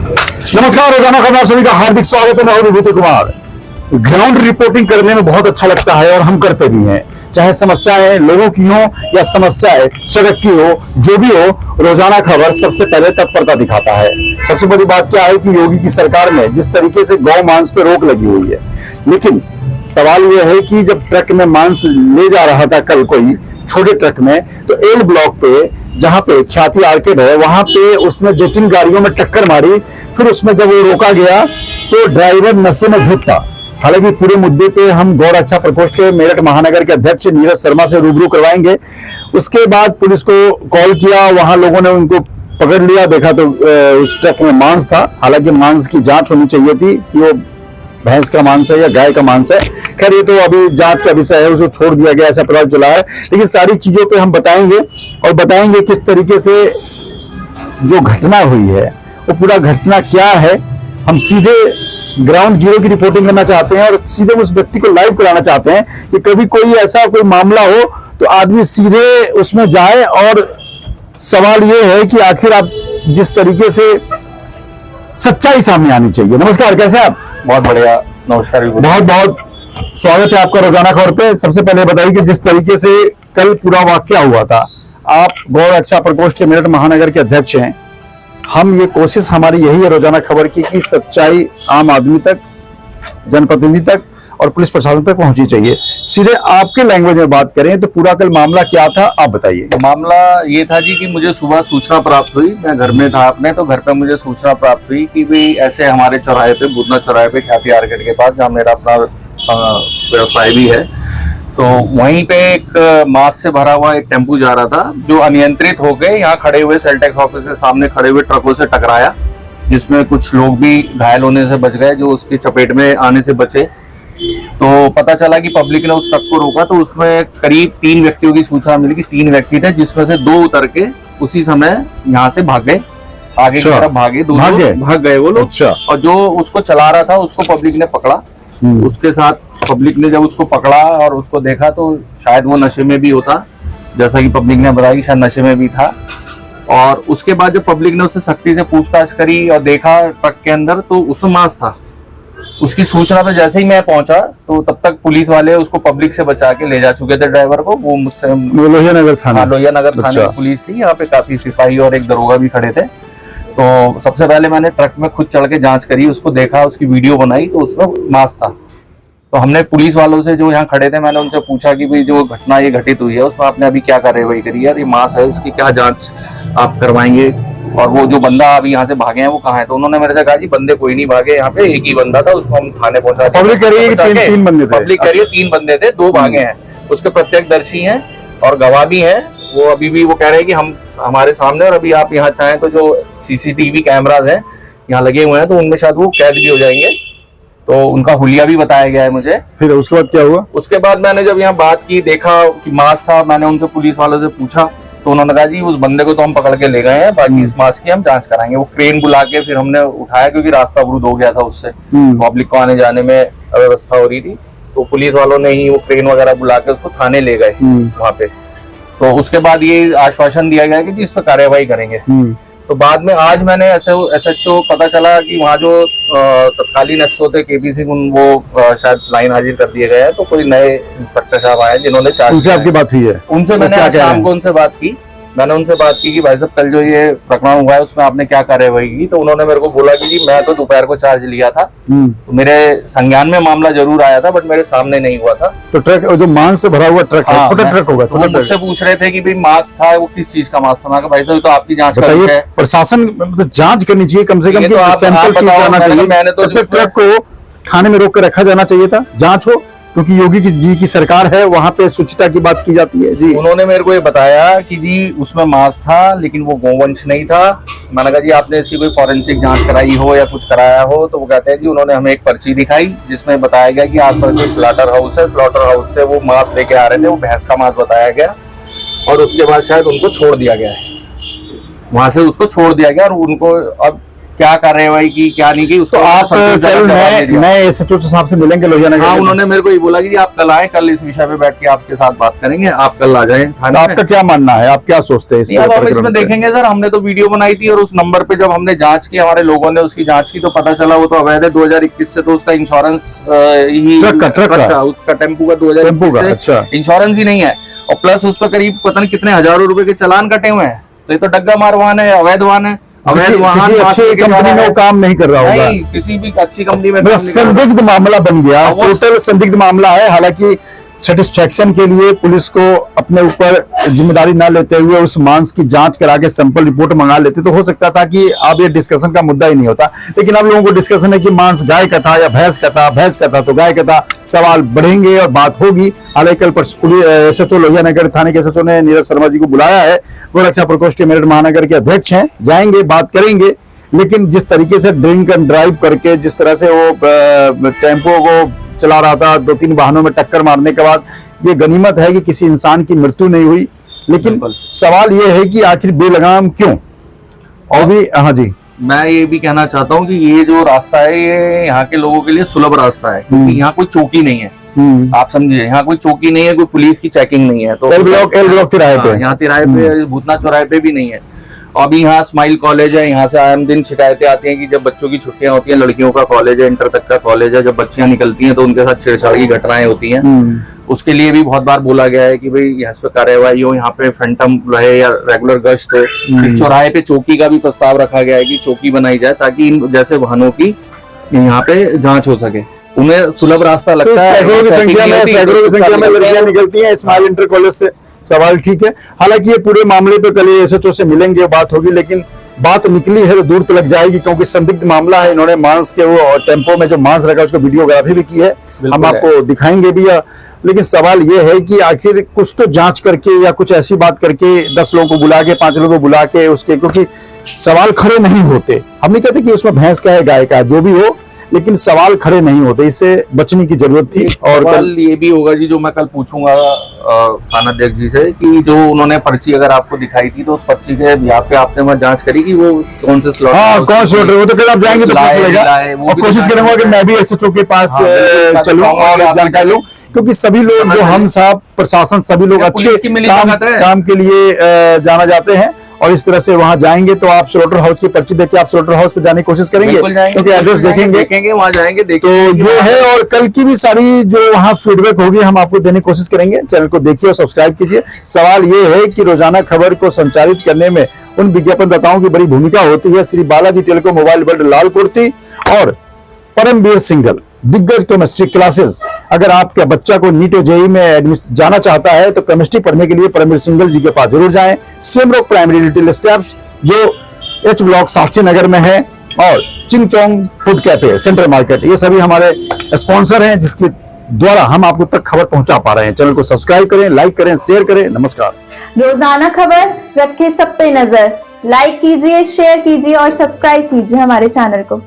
नमस्कार, रोजाना खबर आप सभी का हार्दिक स्वागत है। मैं हूं विभूति कुमार। ग्राउंड रिपोर्टिंग करने में बहुत अच्छा लगता है और हम करते भी हैं, चाहे समस्याएं लोगों की हो या समस्याएं सड़क की हो, जो भी हो, रोजाना खबर सबसे पहले तत्परता दिखाता है। सबसे बड़ी बात क्या है कि योगी की सरकार में जिस तरीके से गौ मांस पे रोक लगी हुई है, लेकिन सवाल यह है कि जब ट्रक में मांस ले जा रहा था कल कोई छोटे ट्रक में, तो एल ब्लॉक पे जहां पे ख्याति आर्केड है वहां पे उसने 2-3 गाड़ियों में टक्कर मारी। फिर उसमें जब वो रोका गया तो ड्राइवर नशे में धुत था। हालांकि पूरे मुद्दे पे हम गौ रक्षा प्रकोष्ठ के मेरठ महानगर के अध्यक्ष नीरज शर्मा से रूबरू करवाएंगे। उसके बाद पुलिस को कॉल किया, वहां लोगों ने उनको पकड़ लिया, देखा तो उस ट्रक में मांस था। हालांकि मांस की जांच होनी चाहिए थी कि वो भैंस का मांस है या गाय का मांस है। खैर ये तो अभी जांच का विषय है, उसको छोड़ दिया गया ऐसा पता चला है। लेकिन सारी चीजों पे हम बताएंगे और बताएंगे किस तरीके से जो घटना हुई है वो पूरा घटना क्या है। हम सीधे ग्राउंड जीरो की रिपोर्टिंग करना चाहते हैं और सीधे उस व्यक्ति को लाइव कराना चाहते हैं कि कभी कोई ऐसा कोई मामला हो तो आदमी सीधे उसमें जाए। और सवाल ये है कि आखिर आप जिस तरीके से सच्चाई सामने आनी चाहिए। नमस्कार, कैसे आप? बहुत बढ़िया, नमस्कार। बहुत बहुत स्वागत है आपका रोजाना खबर पे। सबसे पहले बताइए कि जिस तरीके से कल पूरा वाकया हुआ था, आप गौ रक्षा प्रकोष्ठ के मेरठ महानगर के अध्यक्ष हैं। हम ये कोशिश हमारी यही है रोजाना खबर की कि सच्चाई आम आदमी तक, जनप्रतिनिधि तक और पुलिस प्रशासन तक पहुंचनी चाहिए। सीधे आपके लैंग्वेज में बात करें तो पूरा कल मामला क्या था, आप बताइए। मामला ये था जी कि मुझे सुबह सूचना प्राप्त हुई, मैं घर में था अपने, तो घर पे मुझे सूचना प्राप्त हुई कि भाई ऐसे हमारे चौराहे पे, बुधना चौराहे पे ख्याति आर्केड के पास, जहाँ मेरा अपना व्यवसाय भी है, तो वहीं पे एक मांस से भरा हुआ एक टेम्पू जा रहा था, जो अनियंत्रित होकर यहाँ खड़े हुए सेल टैक्स ऑफिस के सामने खड़े हुए ट्रकों से टकराया, जिसमें कुछ लोग भी घायल होने से बच गए, जो उसकी चपेट में आने से बचे। तो पता चला कि पब्लिक ने उस ट्रक को रोका, तो उसमें करीब 3 व्यक्तियों की सूचना मिली कि 3 व्यक्ति थे, जिसमें से 2 उतर के उसी समय यहाँ से भाग गए, आगे की तरफ भाग गए वो लोग। और जो उसको चला रहा था उसको पब्लिक ने पकड़ा। उसके साथ पब्लिक ने जब उसको पकड़ा और उसको देखा तो शायद वो नशे में भी होता, जैसा कि पब्लिक ने बताया कि शायद नशे में भी था। और उसके बाद जब पब्लिक ने उससे सख्ती से पूछताछ करी और देखा ट्रक के अंदर, तो उसमें मांस था। उसकी सूचना पे जैसे ही मैं पहुंचा तो तब तक पुलिस वाले उसको पब्लिक से बचा के ले जा चुके थे ड्राइवर को। वो मुझसे लोहिया नगर थाने पुलिस थी, यहाँ पे काफी सिपाही और एक दरोगा भी खड़े थे। तो सबसे पहले मैंने ट्रक में खुद चढ़ के जांच करी, उसको देखा, उसकी वीडियो बनाई, तो उसमें मांस था। तो हमने पुलिस वालों से जो यहाँ खड़े थे, मैंने उनसे पूछा कि भाई जो घटना ये घटित हुई है उसमें आपने अभी क्या कार्रवाई करी है, ये मांस है, इसकी क्या जांच आप करवाएंगे, और वो जो बंदा अभी यहाँ से भागे हैं वो कहाँ है? तो उन्होंने मेरे से कहा जी बंदे कोई नहीं भागे, यहाँ पे एक ही बंदा था, उसको हम थाने पहुंचा दिया। पब्लिक कह रही है कि 3 बंदे थे। पब्लिक कह रही है 3 बंदे थे, 2 भागे हैं। उसके प्रत्यक्षदर्शी हैं और गवाह भी हैं। वो अभी भी वो कह रहे हैं कि हम हमारे सामने, और अभी आप यहाँ चाहें तो जो सीसीटीवी कैमराज हैं यहाँ लगे हुए हैं, तो उनमें शायद वो कैद भी हो जाएंगे। तो उनका हुलिया भी बताया गया है मुझे। फिर उसके बाद क्या हुआ? उसके बाद मैंने जब यहाँ बात की, देखा कि मांस था, मैंने उनसे पुलिस वालों से पूछा, तो उन्होंने कहा जी उस बंदे को तो हम पकड़ के ले गए हैं, बाकी इस मांस की हम जांच कराएंगे। वो क्रेन बुला के फिर हमने उठाया, क्योंकि रास्ता अवरुद्ध हो गया था, उससे पब्लिक को आने जाने में अव्यवस्था हो रही थी। तो पुलिस वालों ने ही वो क्रेन वगैरह बुला के उसको थाने ले गए वहां पे। तो उसके बाद ये आश्वासन दिया गया कि इस पर कार्रवाई करेंगे। तो बाद में आज मैंने SHO पता चला कि वहाँ जो तत्कालीन SHO थे KP सिंह, वो शायद लाइन हाजिर कर दिए गए हैं। तो कोई नए इंस्पेक्टर साहब आए जिन्होंने चार्ज। उनसे आपकी बात हुई है? उनसे मैंने आज शाम को उनसे बात की। मैंने उनसे बात की कि भाई साहब कल जो ये प्रकरण हुआ है उसमें आपने क्या कार्रवाई की? तो उन्होंने मेरे को बोला कि जी मैं तो दोपहर को चार्ज लिया था, तो मेरे संज्ञान में मामला जरूर आया था, बट मेरे सामने नहीं हुआ था। तो ट्रक जो मांस से भरा हुआ ट्रक है, छोटा ट्रक होगा, तो मुझसे पूछ रहे थे कि भाई मांस था, वो किस चीज का मांस था? मैं कहा भाई साहब तो आपकी जांच बताइए, प्रशासन जांच करनी चाहिए कम से कम, मैंने तो ट्रक को थाने में रोक कर रखा जाना चाहिए था, जांच हो, क्योंकि योगी जी की सरकार है, वहां पे शुचिता की बात की जाती है। जी उन्होंने मेरे को ये बताया कि जी उसमें मांस था, लेकिन वो गोवंश नहीं था। मैंने कहा जी आपने इसकी कोई फॉरेंसिक जांच कराई हो या कुछ कराया हो? तो वो कहते हैं जी उन्होंने हमें एक पर्ची दिखाई जिसमें बताया गया कि आस पास जो स्लॉटर हाउस है, स्लॉटर हाउस से वो मांस लेके आ रहे थे, वो भैंस का मांस बताया गया, और उसके बाद शायद उनको छोड़ दिया गया है, वहां से उसको छोड़ दिया गया। और उनको अब क्या कार्रवाई की क्या नहीं की, तो उसको आप संतोषजनक कल जवाब दे दिया। नए एसएचओ साहब से मिलेंगे लोहिया नगर? हाँ, उन्होंने मेरे को ये बोला कि जी आप कल आए, कल इस विषय पे बैठ के आपके साथ बात करेंगे, आप कल आ जाएं तो थाने में। आपका क्या मानना है, आप क्या सोचते हैं इस नहीं, अब हम प्रकरण इसमें पे? देखेंगे सर, हमने तो वीडियो बनाई थी और उस नंबर पे जब हमने जांच की, हमारे लोगों ने उसकी जांच की तो पता चला वो तो अवैध है। 2021 से तो उसका इंश्योरेंस ही ट्रक का उसका टेम्पू का टेम्पू 2021 का, से अच्छा। इंश्योरेंस ही नहीं है, और प्लस उस पर करीब पता नहीं कितने हजारों रुपए के चालान कटे हुए हैं। तो ये तो डग्गा मार वाहन है, अवैध वाहन है, अवैध वाहन। किसी अच्छी कंपनी में वो काम नहीं कर रहा होगा, नहीं, किसी भी अच्छी कंपनी में मतलब संदिग्ध मामला बन गया, टोटल संदिग्ध मामला है। हालांकि सेटिस्फेक्शन के लिए पुलिस को अपने ऊपर जिम्मेदारी ना लेते हुए उस मांस की जांच करा के सैंपल रिपोर्ट मंगा लेते तो हो सकता था कि अब ये डिस्कशन का मुद्दा ही नहीं होता। लेकिन अब लोगों को डिस्कशन है कि मांस गाय का था या भैंस का था, भैंस का था तो गाय का था, सवाल बढ़ेंगे और बात होगी। हालांकि कल पुलिस एसएचओ लोहिया नगर थाने के एसएचओ ने नीरज शर्मा जी को बुलाया है, वो रक्षा प्रकोष्ठ के मेरठ महानगर के अध्यक्ष हैं, जाएंगे बात करेंगे। लेकिन जिस तरीके से ड्रिंक एंड ड्राइव करके जिस तरह से वो टेम्पो को चला रहा था, 2-3 वाहनों में टक्कर मारने के बाद, ये गनीमत है कि किसी इंसान की मृत्यु नहीं हुई। लेकिन सवाल ये है कि आखिर बेलगाम क्यों? और भी हाँ जी, मैं ये भी कहना चाहता हूँ कि ये जो रास्ता है ये यहाँ के लोगों के लिए सुलभ रास्ता है, क्योंकि यहाँ कोई चौकी नहीं है। आप समझिए, यहाँ कोई चौकी नहीं है, कोई पुलिस की चेकिंग नहीं है। तो एल ब्लॉक तिराहे पे, यहाँ तिराहे पे, भूतना चौराहे पे भी नहीं है। अभी यहाँ स्माइल कॉलेज है, यहाँ से आए दिन शिकायतें आती हैं कि जब बच्चों की छुट्टियां होती हैं, लड़कियों का कॉलेज है, इंटर तक का कॉलेज है, जब बच्चियां निकलती हैं तो उनके साथ छेड़छाड़ की घटनाएं होती हैं। उसके लिए भी बहुत बार बोला गया है कि भाई यहाँ पे कार्रवाई हो, यहाँ पे फैंटम रहे या रेगुलर गश्त हो। इस चौराहे पे चौकी का भी प्रस्ताव रखा गया है कि चौकी बनाई जाए ताकि इन जैसे वाहनों की यहाँ पे जांच हो सके। उन्हें सुलभ रास्ता लगता है, सैकड़ों की संख्या में लड़कियां निकलती हैं स्माइल इंटर कॉलेज से, सवाल ठीक है। हालांकि ये पूरे मामले पे कल एसएचओ से मिलेंगे, बात होगी, लेकिन बात निकली है तो दूर तक जाएगी क्योंकि संदिग्ध मामला है। इन्होंने मांस के वो टेम्पो में जो मांस रखा उसको वीडियोग्राफी भी की है, हम आपको दिखाएंगे भी। लेकिन सवाल ये है कि आखिर कुछ तो जांच करके या कुछ ऐसी बात करके 10 लोगों को बुला के 5 लोगों को बुला के उसके, क्योंकि सवाल खड़े नहीं होते। हम नहीं कहते कि उसमें भैंस का है गाय का, जो भी हो, लेकिन सवाल खड़े नहीं होते, इससे बचने की जरूरत थी। और कल ये भी होगा जी, जो मैं कल पूछूंगा थानाध्यक्ष जी से कि जो उन्होंने पर्ची अगर आपको दिखाई थी तो उस पर्ची के यहाँ पे आपने वहाँ जांच करी कि वो कौन से स्लॉट, हाँ कौन स्लॉट, वो तो कल आप जाएंगे तो पता चलेगा। और कोशिश करूंगा कि मैं भी एसएचओ के पास चलूं और जानकारी लूं, क्योंकि सभी लोग जो हम साहब प्रशासन सभी लोग अच्छे काम के लिए जाना जाते हैं। और इस तरह से वहां जाएंगे तो आप स्लॉटर हाउस की पर्ची देके आप स्लॉटर हाउस पे जाने की कोशिश करेंगे, क्योंकि एड्रेस देखेंगे वहां जाएंगे तो ये है। और कल की भी सारी जो वहां फीडबैक होगी हम आपको देने की कोशिश करेंगे। चैनल को देखिए और सब्सक्राइब कीजिए। सवाल ये है कि रोजाना खबर को संचालित करने में उन विज्ञापनदाताओं की बड़ी भूमिका होती है। Shri Balaji telecom mobile world Lal Kurti और परमवीर सिंगल दिग्गज केमिस्ट्री क्लासेस। अगर आपके बच्चा को नीट और जेईई में एडमिशन जाना चाहता है तो केमिस्ट्री पढ़ने के लिए परमवीर सिंगल जी के पास जरूर जाएं। सेमरोक प्राइमरी लिटिल स्टेप्स जो एच ब्लॉक साक्षी नगर में है, और चिंगचोंग फूड कैफे सेंट्रल मार्केट, ये सभी हमारे स्पॉन्सर हैं जिसके द्वारा हम आपको तक खबर पहुंचा पा रहे हैं। चैनल को सब्सक्राइब करें, लाइक करें, शेयर करें। नमस्कार। रोजाना खबर रखे सब पे नजर, लाइक कीजिए, शेयर कीजिए और सब्सक्राइब कीजिए हमारे चैनल को।